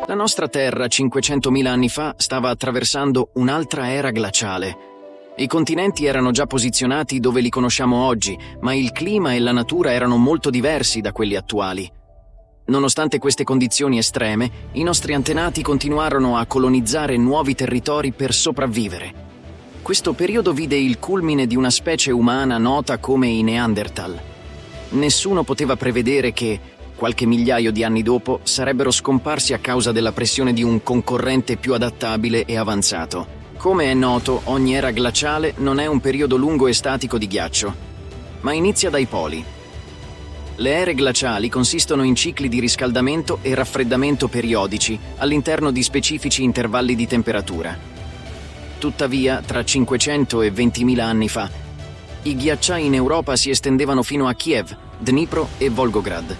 La nostra Terra 500.000 anni fa stava attraversando un'altra era glaciale. I continenti erano già posizionati dove li conosciamo oggi, ma il clima e la natura erano molto diversi da quelli attuali. Nonostante queste condizioni estreme, i nostri antenati continuarono a colonizzare nuovi territori per sopravvivere. Questo periodo vide il culmine di una specie umana nota come i Neanderthal. Nessuno poteva prevedere che, qualche migliaio di anni dopo, sarebbero scomparsi a causa della pressione di un concorrente più adattabile e avanzato. Come è noto, ogni era glaciale non è un periodo lungo e statico di ghiaccio, ma inizia dai poli. Le ere glaciali consistono in cicli di riscaldamento e raffreddamento periodici all'interno di specifici intervalli di temperatura. Tuttavia, tra 500 e 20.000 anni fa, i ghiacciai in Europa si estendevano fino a Kiev, Dnipro e Volgograd.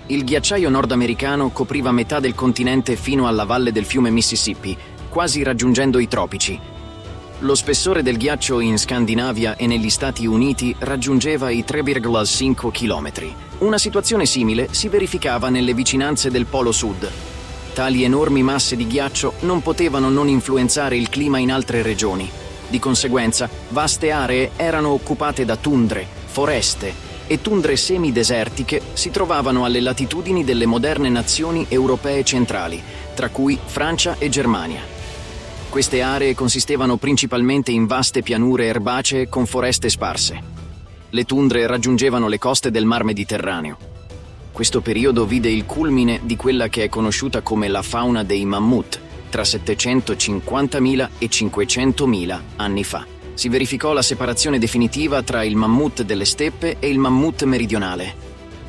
Il ghiacciaio nordamericano copriva metà del continente fino alla valle del fiume Mississippi, quasi raggiungendo i tropici. Lo spessore del ghiaccio in Scandinavia e negli Stati Uniti raggiungeva i 3,5 km. Una situazione simile si verificava nelle vicinanze del Polo Sud. Tali enormi masse di ghiaccio non potevano non influenzare il clima in altre regioni. Di conseguenza, vaste aree erano occupate da tundre, foreste e tundre semidesertiche si trovavano alle latitudini delle moderne nazioni europee centrali, tra cui Francia e Germania. Queste aree consistevano principalmente in vaste pianure erbacee con foreste sparse. Le tundre raggiungevano le coste del Mar Mediterraneo. Questo periodo vide il culmine di quella che è conosciuta come la fauna dei mammut, tra 750.000 e 500.000 anni fa. Si verificò la separazione definitiva tra il mammut delle steppe e il mammut meridionale,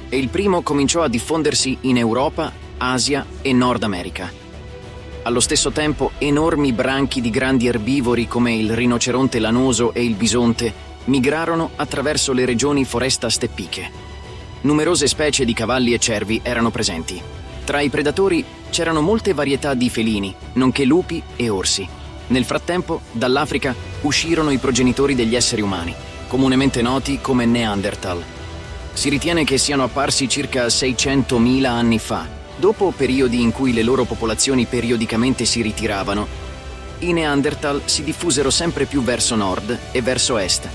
e il primo cominciò a diffondersi in Europa, Asia e Nord America. Allo stesso tempo, enormi branchi di grandi erbivori come il rinoceronte lanoso e il bisonte migrarono attraverso le regioni foresta steppiche. Numerose specie di cavalli e cervi erano presenti. Tra i predatori c'erano molte varietà di felini, nonché lupi e orsi. Nel frattempo, dall'Africa uscirono i progenitori degli esseri umani, comunemente noti come Neanderthal. Si ritiene che siano apparsi circa 600.000 anni fa, dopo periodi in cui le loro popolazioni periodicamente si ritiravano. I Neanderthal si diffusero sempre più verso nord e verso est.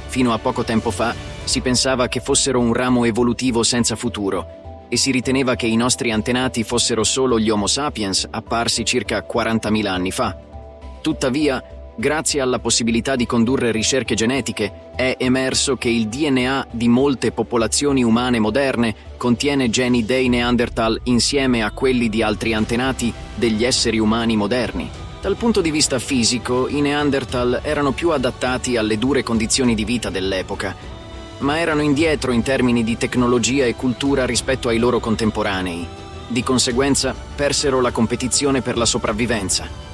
Fino a poco tempo fa si pensava che fossero un ramo evolutivo senza futuro e si riteneva che i nostri antenati fossero solo gli Homo sapiens apparsi circa 40.000 anni fa. Tuttavia, grazie alla possibilità di condurre ricerche genetiche, è emerso che il DNA di molte popolazioni umane moderne contiene geni dei Neanderthal insieme a quelli di altri antenati degli esseri umani moderni. Dal punto di vista fisico, i Neanderthal erano più adattati alle dure condizioni di vita dell'epoca, ma erano indietro in termini di tecnologia e cultura rispetto ai loro contemporanei. Di conseguenza, persero la competizione per la sopravvivenza.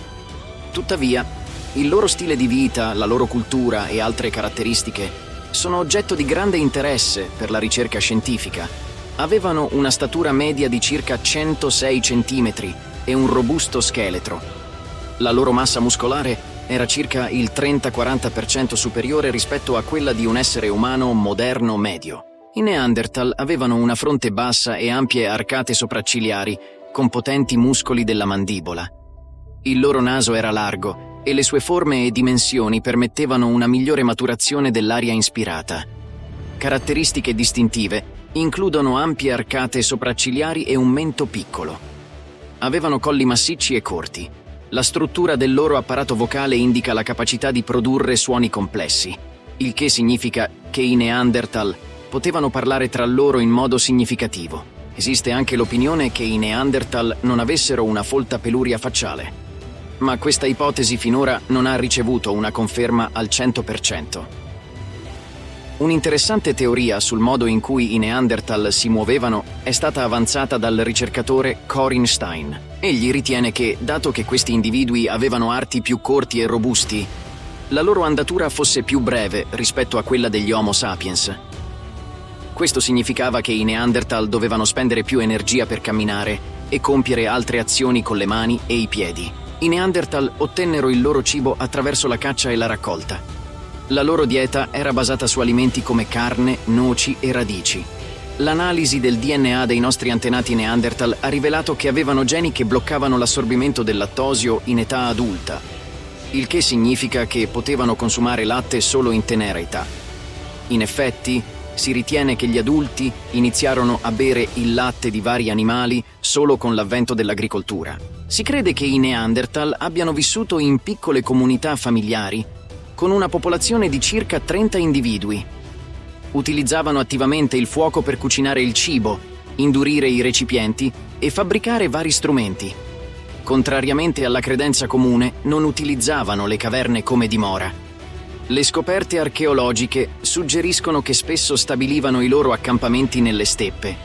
Tuttavia, il loro stile di vita, la loro cultura e altre caratteristiche sono oggetto di grande interesse per la ricerca scientifica. Avevano una statura media di circa 106 cm e un robusto scheletro. La loro massa muscolare era circa il 30-40% superiore rispetto a quella di un essere umano moderno medio. I Neanderthal avevano una fronte bassa e ampie arcate sopraccigliari, con potenti muscoli della mandibola. Il loro naso era largo e le sue forme e dimensioni permettevano una migliore maturazione dell'aria inspirata. Caratteristiche distintive includono ampie arcate sopraccigliari e un mento piccolo. Avevano colli massicci e corti. La struttura del loro apparato vocale indica la capacità di produrre suoni complessi, il che significa che i Neanderthal potevano parlare tra loro in modo significativo. Esiste anche l'opinione che i Neanderthal non avessero una folta peluria facciale, ma questa ipotesi finora non ha ricevuto una conferma al 100%. Un'interessante teoria sul modo in cui i Neanderthal si muovevano è stata avanzata dal ricercatore Corin Stein. Egli ritiene che, dato che questi individui avevano arti più corti e robusti, la loro andatura fosse più breve rispetto a quella degli Homo sapiens. Questo significava che i Neanderthal dovevano spendere più energia per camminare e compiere altre azioni con le mani e i piedi. I Neanderthal ottennero il loro cibo attraverso la caccia e la raccolta. La loro dieta era basata su alimenti come carne, noci e radici. L'analisi del DNA dei nostri antenati Neanderthal ha rivelato che avevano geni che bloccavano l'assorbimento del lattosio in età adulta, il che significa che potevano consumare latte solo in tenera età. In effetti, si ritiene che gli adulti iniziarono a bere il latte di vari animali solo con l'avvento dell'agricoltura. Si crede che i Neanderthal abbiano vissuto in piccole comunità familiari, con una popolazione di circa 30 individui. Utilizzavano attivamente il fuoco per cucinare il cibo, indurire i recipienti e fabbricare vari strumenti. Contrariamente alla credenza comune, non utilizzavano le caverne come dimora. Le scoperte archeologiche suggeriscono che spesso stabilivano i loro accampamenti nelle steppe.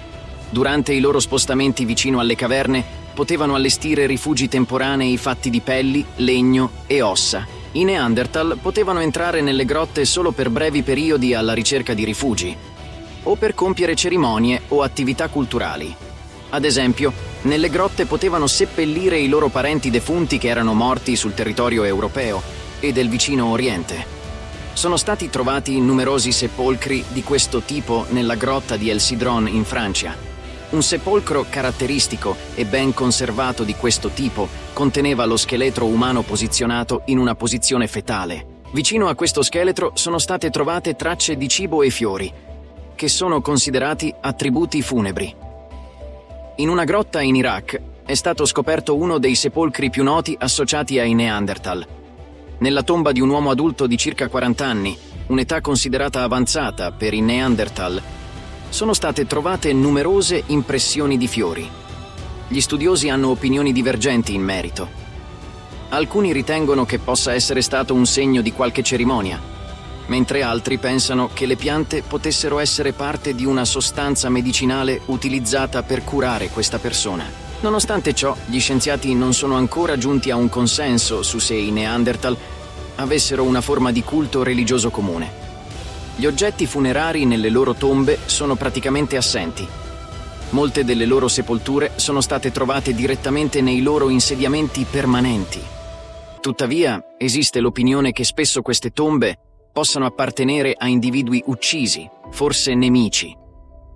Durante i loro spostamenti vicino alle caverne, potevano allestire rifugi temporanei fatti di pelli, legno e ossa. I Neanderthal potevano entrare nelle grotte solo per brevi periodi alla ricerca di rifugi, o per compiere cerimonie o attività culturali. Ad esempio, nelle grotte potevano seppellire i loro parenti defunti che erano morti sul territorio europeo e del vicino Oriente. Sono stati trovati numerosi sepolcri di questo tipo nella grotta di El Sidron in Francia. Un sepolcro caratteristico e ben conservato di questo tipo conteneva lo scheletro umano posizionato in una posizione fetale. Vicino a questo scheletro sono state trovate tracce di cibo e fiori, che sono considerati attributi funebri. In una grotta in Iraq è stato scoperto uno dei sepolcri più noti associati ai Neanderthal. Nella tomba di un uomo adulto di circa 40 anni, un'età considerata avanzata per i Neanderthal, sono state trovate numerose impressioni di fiori. Gli studiosi hanno opinioni divergenti in merito. Alcuni ritengono che possa essere stato un segno di qualche cerimonia, mentre altri pensano che le piante potessero essere parte di una sostanza medicinale utilizzata per curare questa persona. Nonostante ciò, gli scienziati non sono ancora giunti a un consenso su se i Neanderthal avessero una forma di culto religioso comune. Gli oggetti funerari nelle loro tombe sono praticamente assenti. Molte delle loro sepolture sono state trovate direttamente nei loro insediamenti permanenti. Tuttavia, esiste l'opinione che spesso queste tombe possano appartenere a individui uccisi, forse nemici.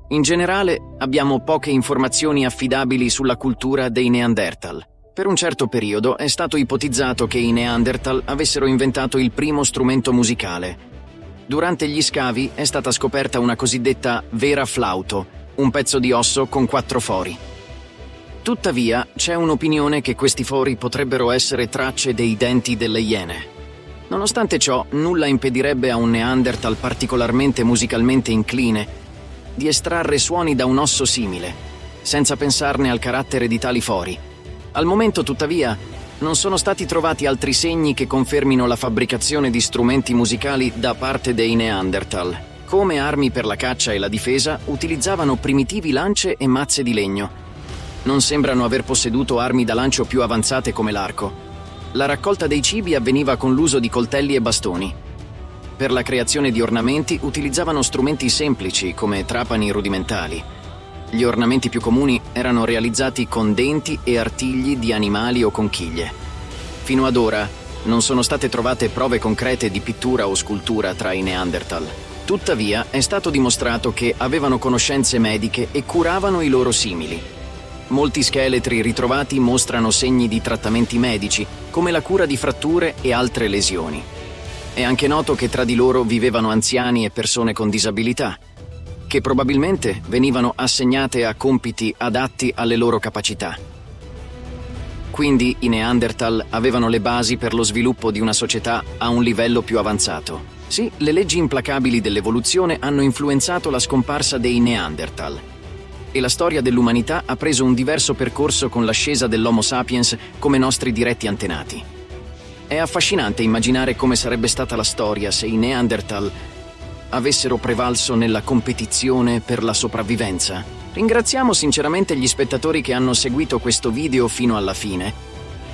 In generale, abbiamo poche informazioni affidabili sulla cultura dei Neanderthal. Per un certo periodo è stato ipotizzato che i Neanderthal avessero inventato il primo strumento musicale. Durante gli scavi è stata scoperta una cosiddetta vera flauto, un pezzo di osso con 4 fori. Tuttavia, c'è un'opinione che questi fori potrebbero essere tracce dei denti delle iene. Nonostante ciò, nulla impedirebbe a un Neanderthal particolarmente musicalmente incline di estrarre suoni da un osso simile, senza pensarne al carattere di tali fori. Al momento, tuttavia, non sono stati trovati altri segni che confermino la fabbricazione di strumenti musicali da parte dei Neanderthal. Come armi per la caccia e la difesa, utilizzavano primitivi lance e mazze di legno. Non sembrano aver posseduto armi da lancio più avanzate come l'arco. La raccolta dei cibi avveniva con l'uso di coltelli e bastoni. Per la creazione di ornamenti utilizzavano strumenti semplici come trapani rudimentali. Gli ornamenti più comuni erano realizzati con denti e artigli di animali o conchiglie. Fino ad ora non sono state trovate prove concrete di pittura o scultura tra i Neanderthal. Tuttavia è stato dimostrato che avevano conoscenze mediche e curavano i loro simili. Molti scheletri ritrovati mostrano segni di trattamenti medici, come la cura di fratture e altre lesioni. È anche noto che tra di loro vivevano anziani e persone con disabilità, che probabilmente venivano assegnate a compiti adatti alle loro capacità. Quindi i Neanderthal avevano le basi per lo sviluppo di una società a un livello più avanzato. Sì, le leggi implacabili dell'evoluzione hanno influenzato la scomparsa dei Neanderthal. E la storia dell'umanità ha preso un diverso percorso con l'ascesa dell'Homo sapiens come nostri diretti antenati. È affascinante immaginare come sarebbe stata la storia se i Neanderthal avessero prevalso nella competizione per la sopravvivenza. Ringraziamo sinceramente gli spettatori che hanno seguito questo video fino alla fine.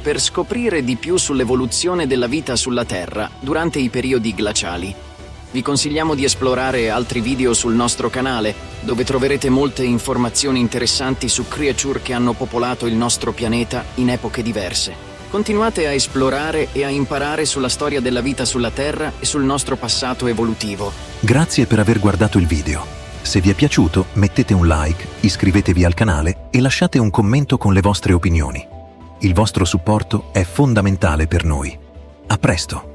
Per scoprire di più sull'evoluzione della vita sulla Terra durante i periodi glaciali, vi consigliamo di esplorare altri video sul nostro canale, dove troverete molte informazioni interessanti su creature che hanno popolato il nostro pianeta in epoche diverse. Continuate a esplorare e a imparare sulla storia della vita sulla Terra e sul nostro passato evolutivo. Grazie per aver guardato il video. Se vi è piaciuto, mettete un like, iscrivetevi al canale e lasciate un commento con le vostre opinioni. Il vostro supporto è fondamentale per noi. A presto!